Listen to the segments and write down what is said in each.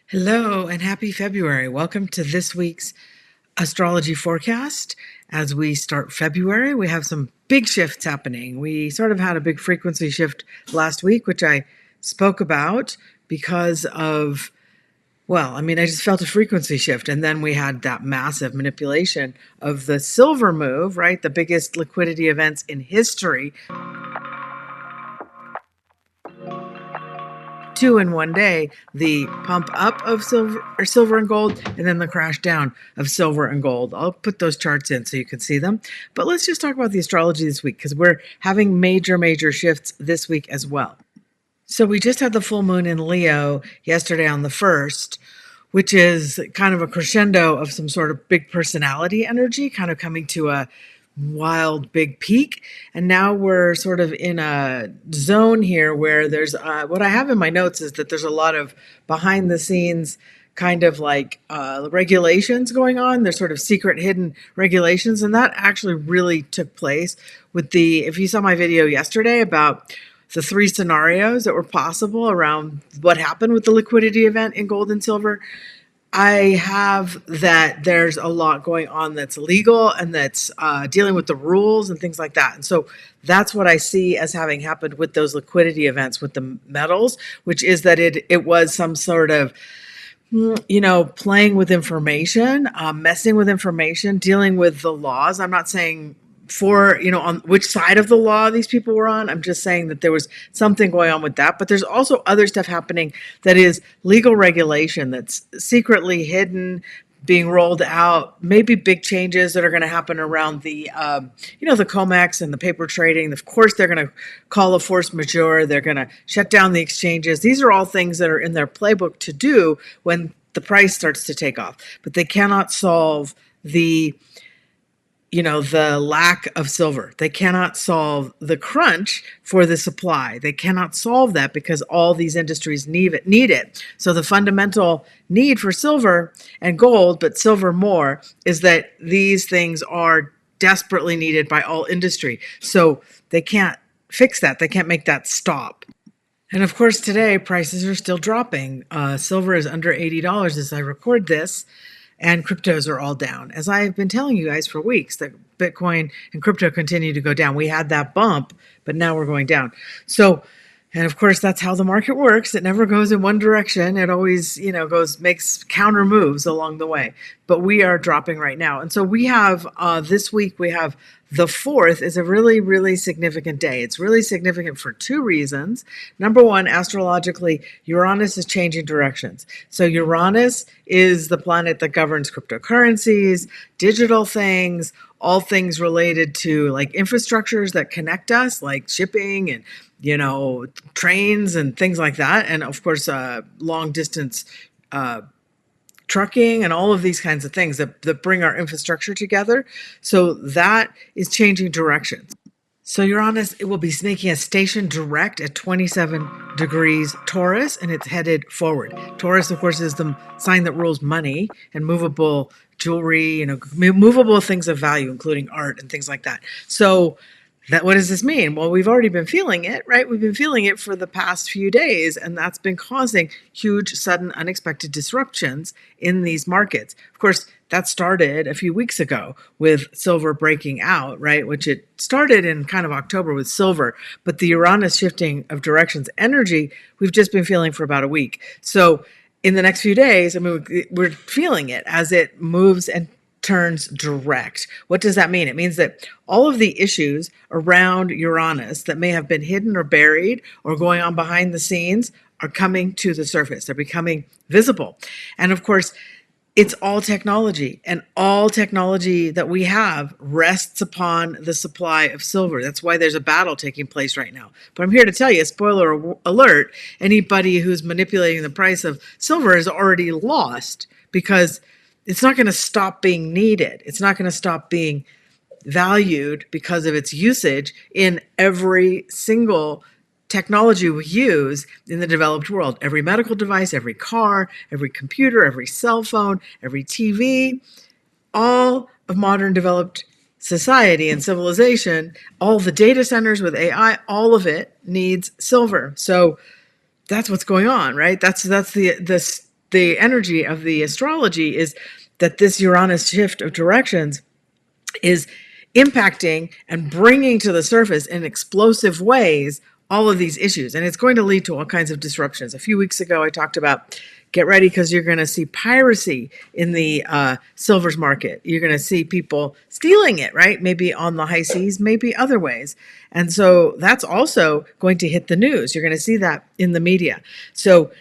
Hello and happy February. Welcome to this week's astrology forecast. As we start February, we have some big shifts happening. We sort of had a big frequency shift last week, which I spoke about because of, I just felt a frequency shift. And then we had that massive manipulation of the silver move, right? The biggest liquidity events in history. Two in one day, the pump up of silver and gold, and then the crash down of silver and gold. I'll put those charts in so you can see them. But let's just talk about the astrology this week because we're having major shifts this week as well. So we just had the full moon in Leo yesterday on the 1st, which is kind of a crescendo of some sort of big personality energy, kind of coming to a wild big peak. And now we're sort of in a zone here where there's what I have in my notes is that there's a lot of behind the scenes kind of like regulations going on. There's sort of secret hidden regulations, and that actually really took place with if you saw my video yesterday about the 3 scenarios that were possible around what happened with the liquidity event in gold and silver. I have that there's a lot going on that's legal and that's dealing with the rules and things like that. And so that's what I see as having happened with those liquidity events with the metals, which is that it was some sort of, playing with information, messing with information, dealing with the laws. I'm not saying on which side of the law these people were on. I'm just saying that there was something going on with that. But there's also other stuff happening that is legal regulation that's secretly hidden, being rolled out, maybe big changes that are going to happen around the COMEX and the paper trading. Of course, they're going to call a force majeure. They're going to shut down the exchanges. These are all things that are in their playbook to do when the price starts to take off. But they cannot solve the lack of silver. They cannot solve the crunch for the supply. They cannot solve that because all these industries need it. So the fundamental need for silver and gold, but silver more, is that these things are desperately needed by all industry. So they can't fix that. They can't make that stop. And of course, today prices are still dropping. Silver is under $80 as I record this. And cryptos are all down. As I've been telling you guys for weeks, that Bitcoin and crypto continue to go down. We had that bump, but now we're going down. So, and of course, that's how the market works. It never goes in one direction. It always, makes counter moves along the way. But we are dropping right now. And so we have, this week, we have the 4th is a really significant day. It's really significant for 2 reasons. Number one, astrologically, Uranus is changing directions. So Uranus is the planet that governs cryptocurrencies, digital things, all things related to like infrastructures that connect us, like shipping and trains and things like that. And of course, long distance trucking and all of these kinds of things that bring our infrastructure together. So that is changing directions. So Uranus, it will be making a station direct at 27 degrees Taurus, and it's headed forward. Taurus, of course, is the sign that rules money and movable jewelry, movable things of value, including art and things like that. So what does this mean? Well, we've already been feeling it, right? We've been feeling it for the past few days, and that's been causing huge, sudden, unexpected disruptions in these markets. Of course, that started a few weeks ago with silver breaking out, right? Which it started in kind of October with silver, but the Uranus shifting of directions energy, we've just been feeling for about a week. So in the next few days, we're feeling it as it moves and turns direct. What does that mean? It means that all of the issues around Uranus that may have been hidden or buried or going on behind the scenes are coming to the surface. They're becoming visible. And of course, it's all technology, and all technology that we have rests upon the supply of silver. That's why there's a battle taking place right now. But I'm here to tell you, spoiler alert, anybody who's manipulating the price of silver is already lost because it's not going to stop being needed. It's not going to stop being valued because of its usage in every single technology we use in the developed world. Every medical device, every car, every computer, every cell phone, every TV, all of modern developed society and civilization, all the data centers with AI, all of it needs silver. So that's what's going on, right? That's the the energy of the astrology is that this Uranus shift of directions is impacting and bringing to the surface in explosive ways all of these issues. And it's going to lead to all kinds of disruptions. A few weeks ago, I talked about get ready because you're going to see piracy in the silvers market. You're going to see people stealing it, right? Maybe on the high seas, maybe other ways. And so that's also going to hit the news. You're going to see that in the media. So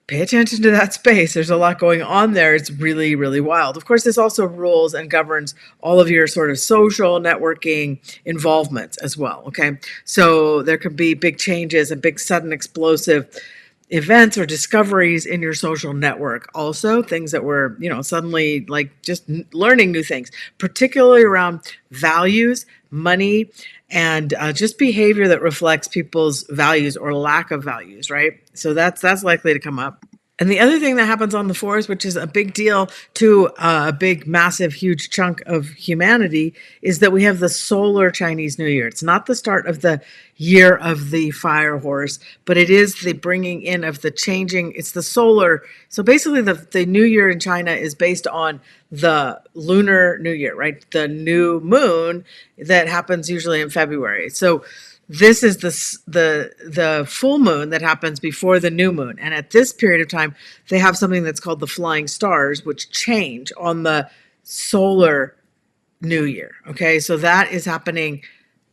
pay attention to that space. There's a lot going on there. It's really, really wild. Of course, this also rules and governs all of your sort of social networking involvements as well. Okay. So there could be big changes and big sudden explosive events or discoveries in your social network. Also things that were, suddenly like just learning new things, particularly around values, money, and just behavior that reflects people's values or lack of values, right? So that's likely to come up. And the other thing that happens on the 4th, which is a big deal to a big, massive, huge chunk of humanity, is that we have the solar Chinese New Year. It's not the start of the year of the fire horse, but it is the bringing in of the changing. It's the solar. So basically the New Year in China is based on the lunar New Year, right? The new moon that happens usually in February. So this is the full moon that happens before the new moon. And at this period of time, they have something that's called the flying stars, which change on the solar New Year. Okay, so that is happening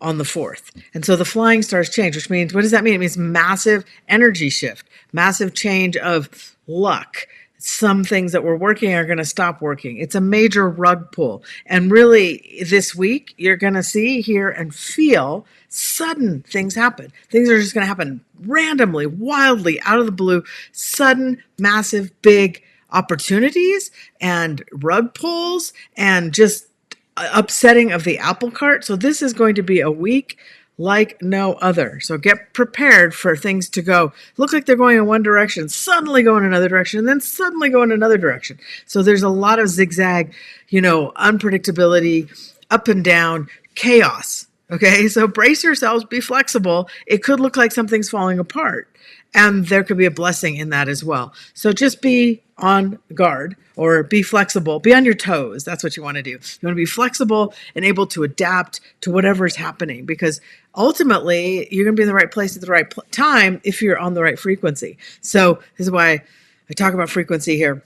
on the 4th. And so the flying stars change, which means, what does that mean? It means massive energy shift, massive change of luck. Some things that were working are going to stop working. It's a major rug pull. And really, this week, you're going to see, hear, and feel sudden things happen. Things are just going to happen randomly, wildly, out of the blue, sudden, massive, big opportunities and rug pulls and just upsetting of the apple cart. So this is going to be a week like no other. So get prepared for things to look like they're going in one direction, suddenly go in another direction, and then suddenly go in another direction. So there's a lot of zigzag, unpredictability, up and down, chaos. Okay, so brace yourselves, be flexible. It could look like something's falling apart, and there could be a blessing in that as well. So just be on guard or be flexible, be on your toes. That's what you want to do. You want to be flexible and able to adapt to whatever is happening, because ultimately you're going to be in the right place at the right time if you're on the right frequency. So this is why I talk about frequency here,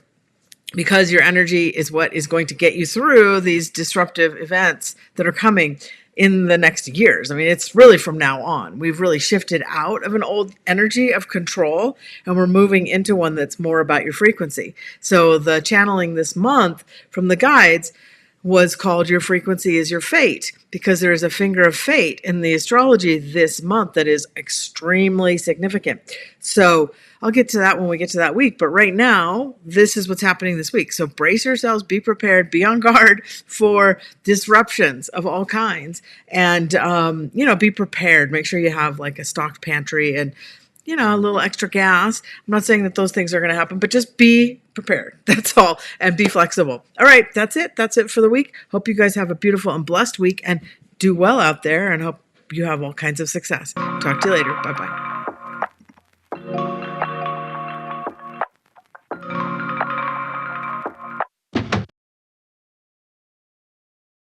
because your energy is what is going to get you through these disruptive events that are coming in the next years. I mean, it's really from now on. We've really shifted out of an old energy of control, and we're moving into one that's more about your frequency. So the channeling this month from the guides was called Your Frequency is Your Fate, because there is a finger of fate in the astrology this month that is extremely significant. So I'll get to that when we get to that week. But right now, this is what's happening this week. So brace yourselves, be prepared, be on guard for disruptions of all kinds. And, be prepared. Make sure you have like a stocked pantry and, a little extra gas. I'm not saying that those things are going to happen, but just be prepared. That's all. And be flexible. All right. That's it. That's it for the week. Hope you guys have a beautiful and blessed week and do well out there, and hope you have all kinds of success. Talk to you later. Bye-bye.